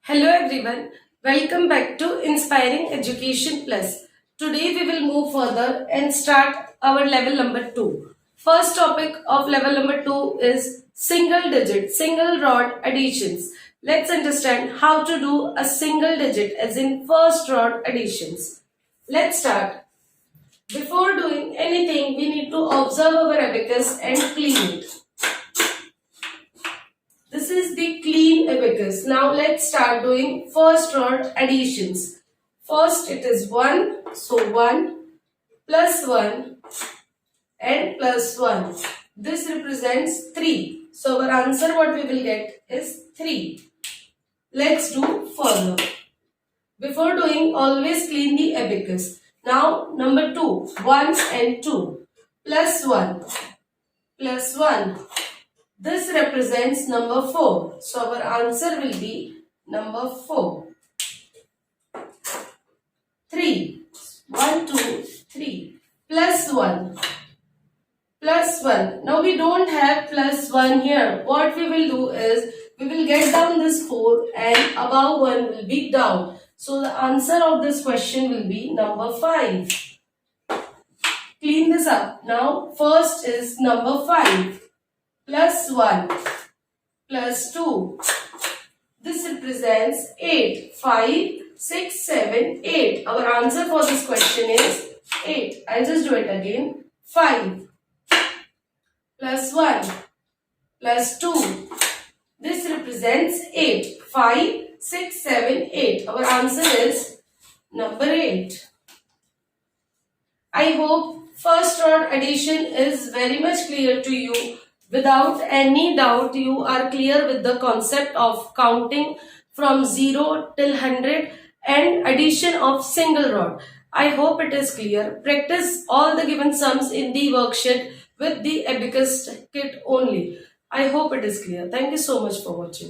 Hello everyone, welcome back to Inspiring Education Plus. Today we will move further and start our level number 2. First topic of level number 2 is single digit, single rod additions. Let's understand how to do a single digit as in first rod additions. Let's start. Before doing anything, we need to observe our abacus and clean it. This is the clean abacus. Now let's start doing first rod additions. First it is 1. So 1 plus 1 and plus 1. This represents 3. So our answer what we will get is 3. Let's do further. Before doing, always clean the abacus. Now number 2. 1 and 2 plus 1 plus 1. This represents number 4. So our answer will be number 4. 3. 1, 2, 3. Plus 1. Plus 1. Now we don't have plus 1 here. What we will do is, we will get down this 4 and above 1 will be down. So the answer of this question will be number 5. Clean this up. Now first is number 5. Plus 1 plus 2. This represents 8. 5, 6, 7, 8. Our answer for this question is 8. I'll just do it again. 5 plus 1 plus 2. This represents 8. 5, 6, 7, 8. Our answer is number 8. I hope first rod addition is very much clear to you. Without any doubt, you are clear with the concept of counting from 0 till 100 and addition of single rod. I hope it is clear. Practice all the given sums in the worksheet with the abacus kit only. I hope it is clear. Thank you so much for watching.